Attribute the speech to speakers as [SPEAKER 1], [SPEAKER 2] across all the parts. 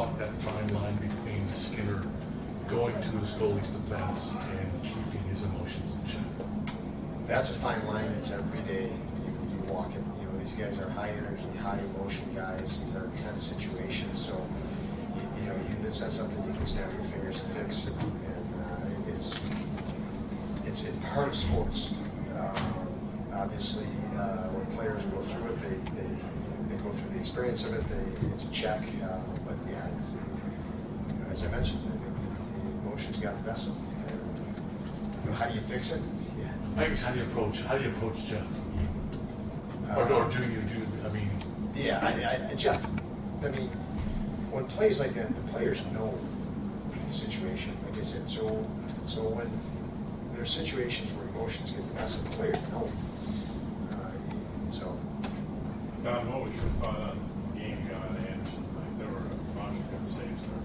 [SPEAKER 1] walk that fine line between Skinner going to his goalie's defense and keeping his emotions in check?
[SPEAKER 2] That's a fine line. It's every day you walk it. You know, these guys are high energy, high emotion guys. These are intense situations. So, you know, it's not something you can snap your fingers to fix. And it's part of sports. Obviously, when players go through it, they go through the experience of it. It's a check. But yeah, as I mentioned, the emotions got the best of them. And how do you fix it? Yeah.
[SPEAKER 1] I guess how do you approach Jeff? Or do you do? I mean.
[SPEAKER 2] Yeah, Jeff. I mean, when plays like that, the players know the situation. Like I said, so when there's situations where emotions get the best of the players, know. So.
[SPEAKER 3] Don, what was your thought on the game you got out of Anderson? Like there were a bunch of good saves there.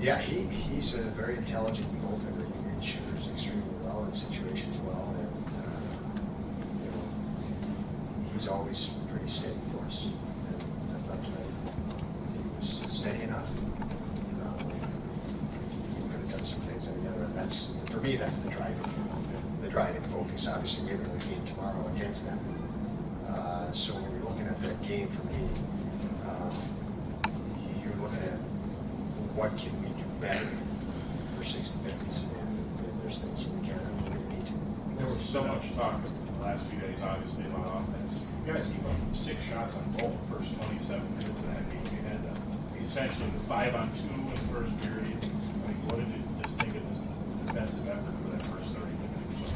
[SPEAKER 2] Yeah, he's a very intelligent goaltender. He reads shooters extremely well in situations well, and you know, he's always pretty steady for us. And I thought tonight he was steady enough. He could have done some things on the other end. That's, for me, that's the driving focus. Obviously, we have another game tomorrow against them. So when you're looking at that game, for me, you're looking at what can we do better for 60 minutes, and there's things we can and we need to.
[SPEAKER 3] There was so much talk in the last few days, obviously, about offense. You guys gave up 6 shots on goal the first 27 minutes of that game. You had essentially the 5-on-2 in the first period. Like, what did you just think of as the defensive effort for that first 30 minutes?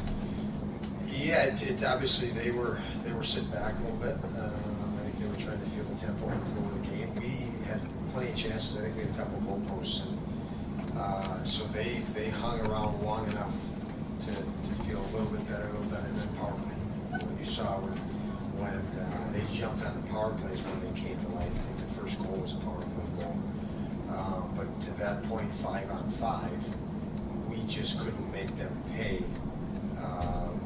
[SPEAKER 2] Yeah, obviously they were sitting back a little bit. I think they were trying to feel the tempo and flow of the game. We had plenty of chances. I think we had a couple of goal posts, and so they hung around long enough to feel a little bit better than power play. You saw when they jumped on the power plays when they came to life. I think the first goal was a power play goal, but to that point, 5-on-5, we just couldn't make them pay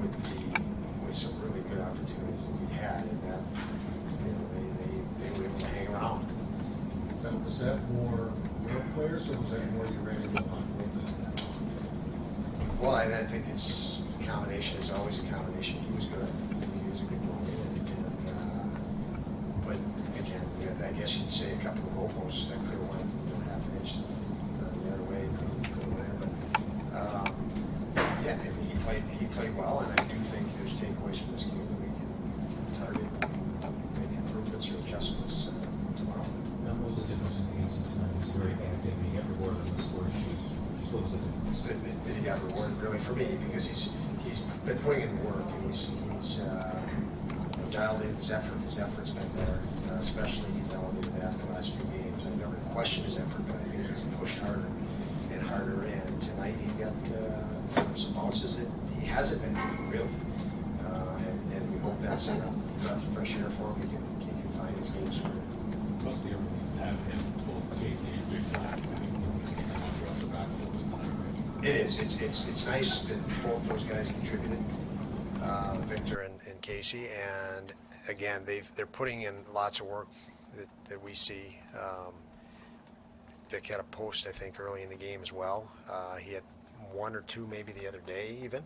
[SPEAKER 2] with some really good opportunities that we had, and that, you know, they were able to hang around.
[SPEAKER 4] Was that more your players, or was that more you ran into on?
[SPEAKER 2] Well, I think it's a combination. It's always a combination. He was good. He was a good goalie, but again, I guess you'd say a couple of goal posts that could have went half an inch the other way. Could have went in, but yeah, he played well, and I do think there's takeaways from this game that we can target, make improvements or adjustments tomorrow.
[SPEAKER 5] Now, what was the difference in games tonight? He was very active. He got rewarded on the score sheet. What was the difference?
[SPEAKER 2] That he got rewarded really for me, because he's been putting in the work, and he's dialed in his effort. His effort's been there, especially he's elevated that the last few games. I never questioned his effort, but I think he's pushed harder and harder. And tonight he got some bounces that he hasn't been really, and we hope that's a breath of fresh air for him. He can find his game square.
[SPEAKER 5] It must be a relief to have him, both Casey and Victor.
[SPEAKER 2] It is. It's nice that both those guys contributed, Victor and Casey, and again they're putting in lots of work that we see. Vic had a post, I think, early in the game as well. He had 1 or 2 maybe the other day even,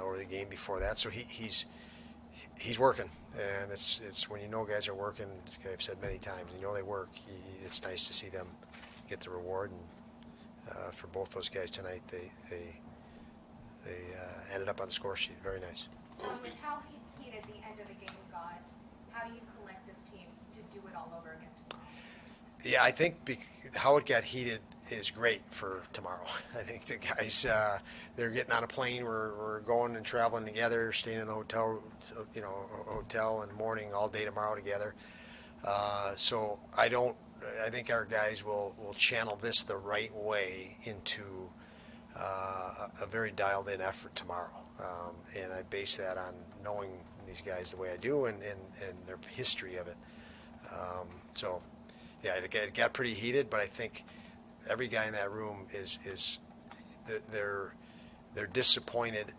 [SPEAKER 2] or the game before that. So he's working, and it's when you know guys are working. I've said many times, you know they work. It's nice to see them get the reward. And for both those guys tonight, they ended up on the score sheet. Very nice.
[SPEAKER 6] With how heated the end of the game got, how do you collect this team to do it all over again tomorrow?
[SPEAKER 2] Yeah, I think how it got heated is great for tomorrow. I think the guys, they're getting on a plane. We're going and traveling together, staying in the hotel, hotel in the morning, all day tomorrow together. So I think our guys will channel this the right way into a very dialed-in effort tomorrow, and I base that on knowing these guys the way I do and their history of it. So, yeah, it got pretty heated, but I think every guy in that room they're disappointed,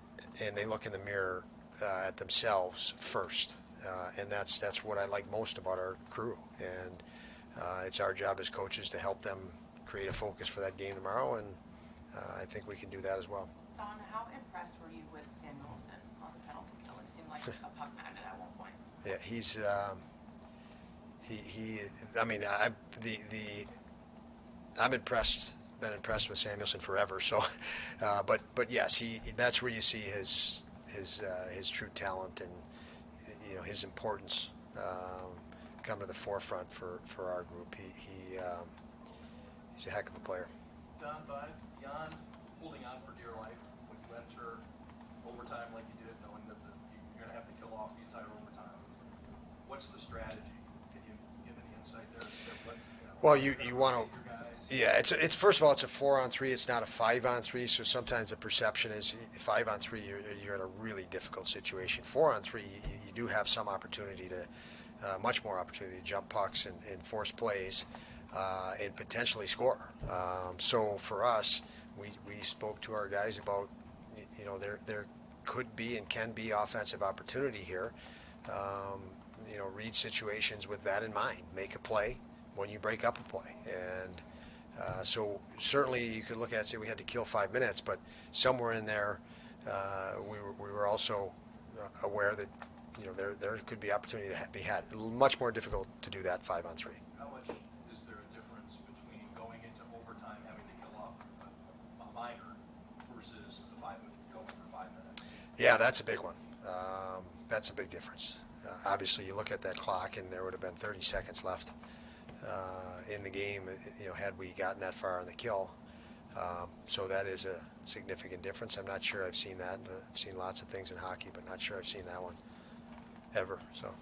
[SPEAKER 2] and they look in the mirror at themselves first, and that's what I like most about our crew. And it's our job as coaches to help them create a focus for that game tomorrow, and I think we can do that as well.
[SPEAKER 7] Don, how impressed were you with Samuelson on the penalty kill? He seemed like a puck magnet at one point.
[SPEAKER 2] Yeah, he's I mean, I'm impressed. Been impressed with Samuelson forever. So, but yes, that's where you see his true talent and his importance come to the forefront for our group. He's a heck of a player.
[SPEAKER 8] Don, beyond holding on for dear life, when you enter overtime like you did, knowing that you're going to have to kill off the entire overtime, what's the strategy? Can you give any insight there?
[SPEAKER 2] Well, you want to. Yeah, it's first of all, it's a 4-on-3. It's not a 5-on-3. So sometimes the perception is 5-on-3, you're in a really difficult situation. 4-on-3, you do have some opportunity to, much more opportunity to jump pucks and force plays, and potentially score. So for us, we spoke to our guys about, there could be and can be offensive opportunity here. Read situations with that in mind. Make a play when you break up a play, and so certainly you could look at it and say we had to kill 5 minutes, but somewhere in there we were also aware that there could be opportunity to be had. Much more difficult to do that 5-on-3.
[SPEAKER 8] How much is there a difference between going into overtime having to kill off a minor versus going for 5 minutes?
[SPEAKER 2] Yeah, that's a big one. That's a big difference. Obviously, you look at that clock, and there would have been 30 seconds left in the game, had we gotten that far on the kill. So that is a significant difference. I'm not sure I've seen that. I've seen lots of things in hockey, but not sure I've seen that one ever. So.